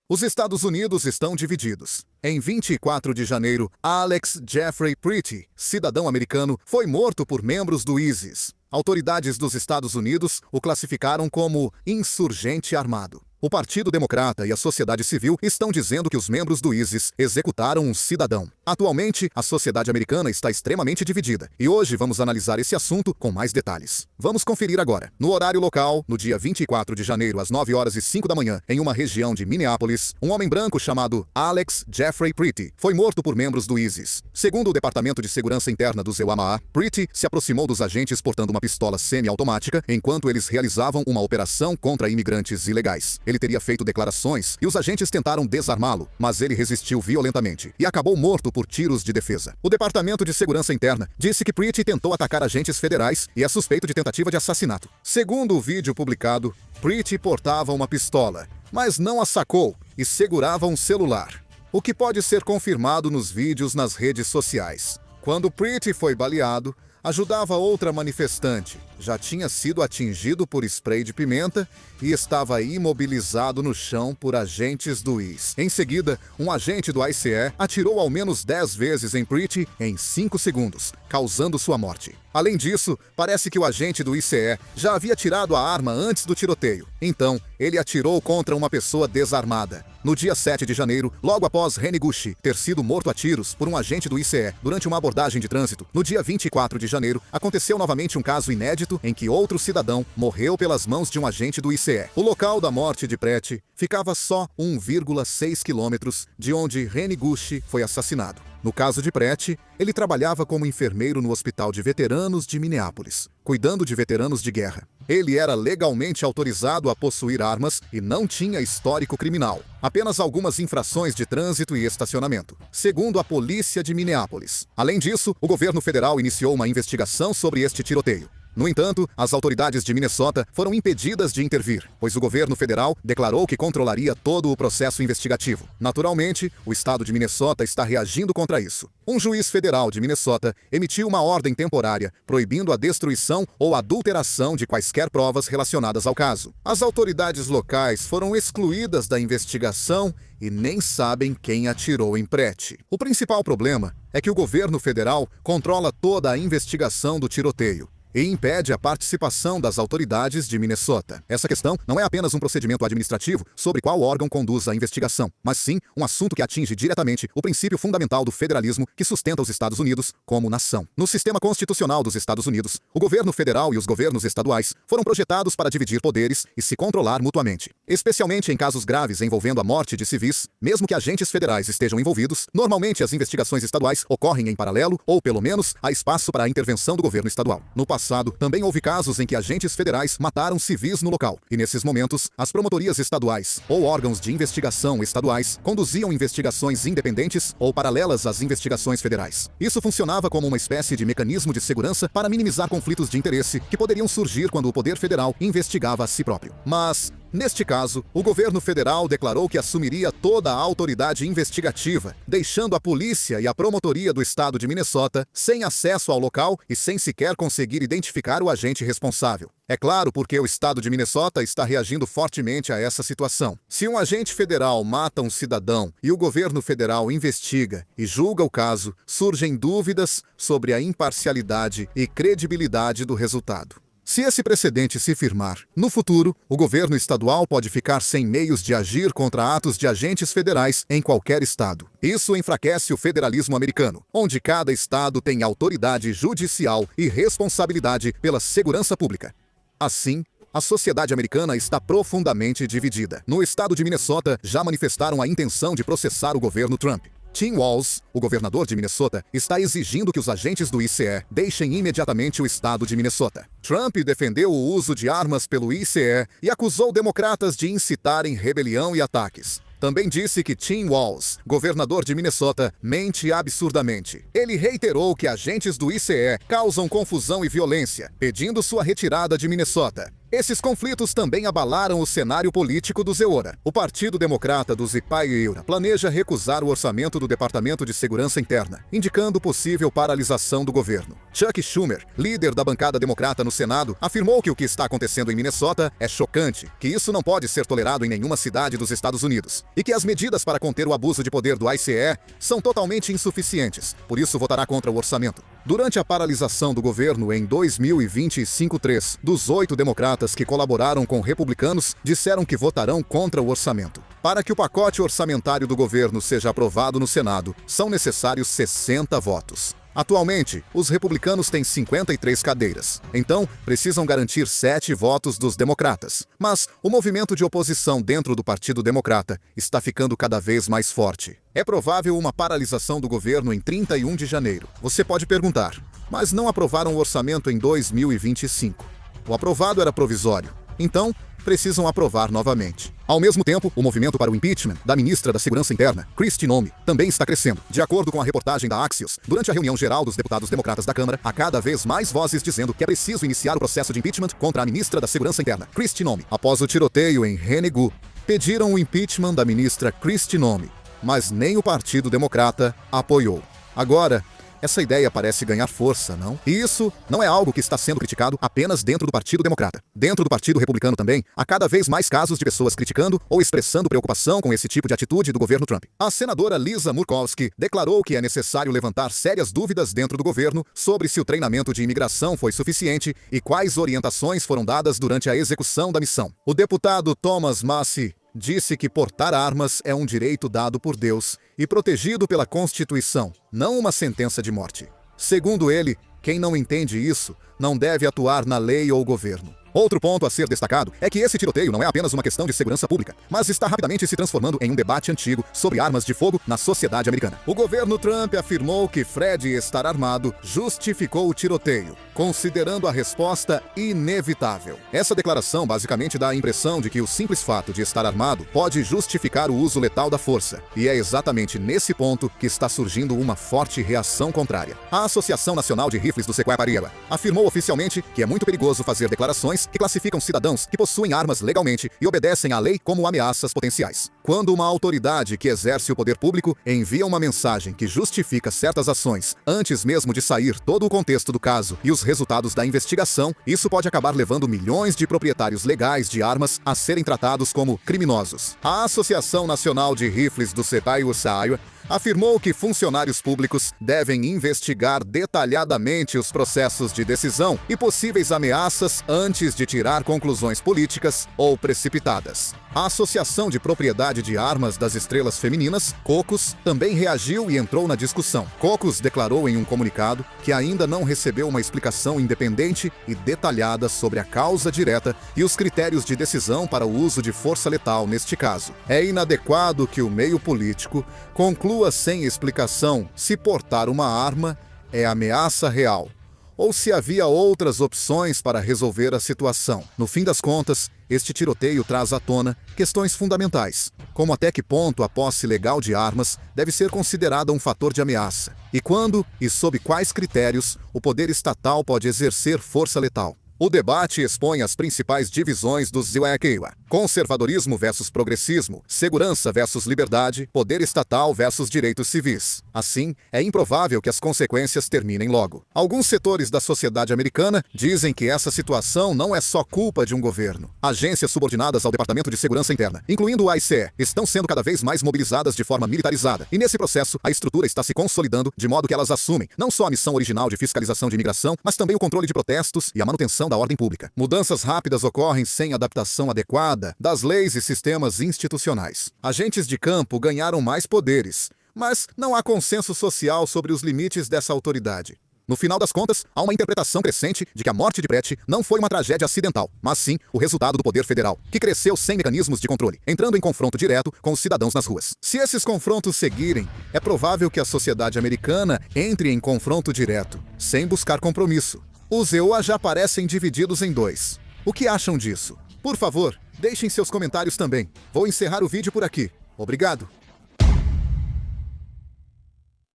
Os Estados Unidos estão divididos. Em 24 de janeiro, Alex Jeffrey Pretty, cidadão americano, foi morto por membros do ISIS. Autoridades dos Estados Unidos o classificaram como insurgente armado. O Partido Democrata e a sociedade civil estão dizendo que os membros do ISIS executaram um cidadão. Atualmente, a sociedade americana está extremamente dividida, e hoje vamos analisar esse assunto com mais detalhes. Vamos conferir agora. No horário local, no dia 24 de janeiro, às 9h05 da manhã, em uma região de Minneapolis, um homem branco chamado Alex Jeffrey Pretty foi morto por membros do ISIS. Segundo o Departamento de Segurança Interna do ZWMA, Pretty se aproximou dos agentes portando uma pistola semiautomática enquanto eles realizavam uma operação contra imigrantes ilegais. Ele teria feito declarações e os agentes tentaram desarmá-lo, mas ele resistiu violentamente e acabou morto por tiros de defesa. O Departamento de Segurança Interna disse que Pretty tentou atacar agentes federais e é suspeito de tentativa de assassinato. Segundo o vídeo publicado, Pretty portava uma pistola, mas não a sacou e segurava um celular, o que pode ser confirmado nos vídeos nas redes sociais. Quando Pretty foi baleado, ajudava outra manifestante. Já tinha sido atingido por spray de pimenta e estava imobilizado no chão por agentes do ISIS. Em seguida, um agente do ICE atirou ao menos 10 vezes em Pretty em 5 segundos, causando sua morte. Além disso, parece que o agente do ICE já havia tirado a arma antes do tiroteio. Então, ele atirou contra uma pessoa desarmada. No dia 7 de janeiro, logo após Reni Gushi ter sido morto a tiros por um agente do ICE durante uma abordagem de trânsito, no dia 24 de janeiro, aconteceu novamente um caso inédito em que outro cidadão morreu pelas mãos de um agente do ICE. O local da morte de Pretty ficava só 1,6 quilômetros de onde Reni Gushi foi assassinado. No caso de Pretty, ele trabalhava como enfermeiro no Hospital de Veteranos de Minneapolis, cuidando de veteranos de guerra. Ele era legalmente autorizado a possuir armas e não tinha histórico criminal, apenas algumas infrações de trânsito e estacionamento, segundo a polícia de Minneapolis. Além disso, o governo federal iniciou uma investigação sobre este tiroteio. No entanto, as autoridades de Minnesota foram impedidas de intervir, pois o governo federal declarou que controlaria todo o processo investigativo. Naturalmente, o estado de Minnesota está reagindo contra isso. Um juiz federal de Minnesota emitiu uma ordem temporária proibindo a destruição ou adulteração de quaisquer provas relacionadas ao caso. As autoridades locais foram excluídas da investigação e nem sabem quem atirou em Pretty. O principal problema é que o governo federal controla toda a investigação do tiroteio e impede a participação das autoridades de Minnesota. Essa questão não é apenas um procedimento administrativo sobre qual órgão conduz a investigação, mas sim um assunto que atinge diretamente o princípio fundamental do federalismo que sustenta os Estados Unidos como nação. No sistema constitucional dos Estados Unidos, o governo federal e os governos estaduais foram projetados para dividir poderes e se controlar mutuamente. Especialmente em casos graves envolvendo a morte de civis, mesmo que agentes federais estejam envolvidos, normalmente as investigações estaduais ocorrem em paralelo ou, pelo menos, há espaço para a intervenção do governo estadual. No passado, também houve casos em que agentes federais mataram civis no local, e nesses momentos, as promotorias estaduais ou órgãos de investigação estaduais conduziam investigações independentes ou paralelas às investigações federais. Isso funcionava como uma espécie de mecanismo de segurança para minimizar conflitos de interesse que poderiam surgir quando o poder federal investigava a si próprio. Mas, neste caso, o governo federal declarou que assumiria toda a autoridade investigativa, deixando a polícia e a promotoria do estado de Minnesota sem acesso ao local e sem sequer conseguir identificar o agente responsável. É claro porque o estado de Minnesota está reagindo fortemente a essa situação. Se um agente federal mata um cidadão e o governo federal investiga e julga o caso, surgem dúvidas sobre a imparcialidade e credibilidade do resultado. Se esse precedente se firmar, no futuro, o governo estadual pode ficar sem meios de agir contra atos de agentes federais em qualquer estado. Isso enfraquece o federalismo americano, onde cada estado tem autoridade judicial e responsabilidade pela segurança pública. Assim, a sociedade americana está profundamente dividida. No estado de Minnesota, já manifestaram a intenção de processar o governo Trump. Tim Walz, o governador de Minnesota, está exigindo que os agentes do ICE deixem imediatamente o estado de Minnesota. Trump defendeu o uso de armas pelo ICE e acusou democratas de incitarem rebelião e ataques. Também disse que Tim Walz, governador de Minnesota, mente absurdamente. Ele reiterou que agentes do ICE causam confusão e violência, pedindo sua retirada de Minnesota. Esses conflitos também abalaram o cenário político do Zeora. O Partido Democrata do Zipaieura planeja recusar o orçamento do Departamento de Segurança Interna, indicando possível paralisação do governo. Chuck Schumer, líder da bancada democrata no Senado, afirmou que o que está acontecendo em Minnesota é chocante, que isso não pode ser tolerado em nenhuma cidade dos Estados Unidos, e que as medidas para conter o abuso de poder do ICE são totalmente insuficientes, por isso votará contra o orçamento. Durante a paralisação do governo em 2025, 3 dos 8 democratas que colaboraram com republicanos disseram que votarão contra o orçamento. Para que o pacote orçamentário do governo seja aprovado no Senado, são necessários 60 votos. Atualmente, os republicanos têm 53 cadeiras, então precisam garantir 7 votos dos democratas. Mas o movimento de oposição dentro do Partido Democrata está ficando cada vez mais forte. É provável uma paralisação do governo em 31 de janeiro. Você pode perguntar, mas não aprovaram o orçamento em 2025? O aprovado era provisório, então precisam aprovar novamente. Ao mesmo tempo, o movimento para o impeachment da ministra da Segurança Interna, Kristi Noem, também está crescendo. De acordo com a reportagem da Axios, durante a reunião geral dos deputados democratas da Câmara, há cada vez mais vozes dizendo que é preciso iniciar o processo de impeachment contra a ministra da Segurança Interna, Kristi Noem. Após o tiroteio em Renegu, pediram o impeachment da ministra Kristi Noem, mas nem o Partido Democrata apoiou. Agora, essa ideia parece ganhar força, não? E isso não é algo que está sendo criticado apenas dentro do Partido Democrata. Dentro do Partido Republicano também, há cada vez mais casos de pessoas criticando ou expressando preocupação com esse tipo de atitude do governo Trump. A senadora Lisa Murkowski declarou que é necessário levantar sérias dúvidas dentro do governo sobre se o treinamento de imigração foi suficiente e quais orientações foram dadas durante a execução da missão. O deputado Thomas Massie disse que portar armas é um direito dado por Deus e protegido pela Constituição, não uma sentença de morte. Segundo ele, quem não entende isso não deve atuar na lei ou governo. Outro ponto a ser destacado é que esse tiroteio não é apenas uma questão de segurança pública, mas está rapidamente se transformando em um debate antigo sobre armas de fogo na sociedade americana. O governo Trump afirmou que Fred estar armado justificou o tiroteio, considerando a resposta inevitável. Essa declaração basicamente dá a impressão de que o simples fato de estar armado pode justificar o uso letal da força, e é exatamente nesse ponto que está surgindo uma forte reação contrária. A Associação Nacional de Rifles do Zipaieura afirmou oficialmente que é muito perigoso fazer declarações que classificam cidadãos que possuem armas legalmente e obedecem à lei como ameaças potenciais. Quando uma autoridade que exerce o poder público envia uma mensagem que justifica certas ações antes mesmo de sair todo o contexto do caso e os resultados da investigação, isso pode acabar levando milhões de proprietários legais de armas a serem tratados como criminosos. A Associação Nacional de Rifles do Zipaieura afirmou que funcionários públicos devem investigar detalhadamente os processos de decisão e possíveis ameaças antes de tirar conclusões políticas ou precipitadas. A Associação de Propriedade de Armas das Estrelas Femininas, COCOS, também reagiu e entrou na discussão. COCOS declarou em um comunicado que ainda não recebeu uma explicação independente e detalhada sobre a causa direta e os critérios de decisão para o uso de força letal neste caso. É inadequado que o meio político conclua sem explicação se portar uma arma é ameaça real, ou se havia outras opções para resolver a situação. No fim das contas, este tiroteio traz à tona questões fundamentais, como até que ponto a posse legal de armas deve ser considerada um fator de ameaça, e quando e sob quais critérios o poder estatal pode exercer força letal. O debate expõe as principais divisões do Zipaieura: conservadorismo versus progressismo, segurança versus liberdade, poder estatal versus direitos civis. Assim, é improvável que as consequências terminem logo. Alguns setores da sociedade americana dizem que essa situação não é só culpa de um governo. Agências subordinadas ao Departamento de Segurança Interna, incluindo o ICE, estão sendo cada vez mais mobilizadas de forma militarizada. E nesse processo, a estrutura está se consolidando de modo que elas assumem não só a missão original de fiscalização de imigração, mas também o controle de protestos e a manutenção da ordem pública. Mudanças rápidas ocorrem sem adaptação adequada das leis e sistemas institucionais. Agentes de campo ganharam mais poderes, mas não há consenso social sobre os limites dessa autoridade. No final das contas, há uma interpretação crescente de que a morte de Brett não foi uma tragédia acidental, mas sim o resultado do poder federal, que cresceu sem mecanismos de controle, entrando em confronto direto com os cidadãos nas ruas. Se esses confrontos seguirem, é provável que a sociedade americana entre em confronto direto, sem buscar compromisso. Os EUA já parecem divididos em dois. O que acham disso? Por favor, deixem seus comentários também. Vou encerrar o vídeo por aqui. Obrigado.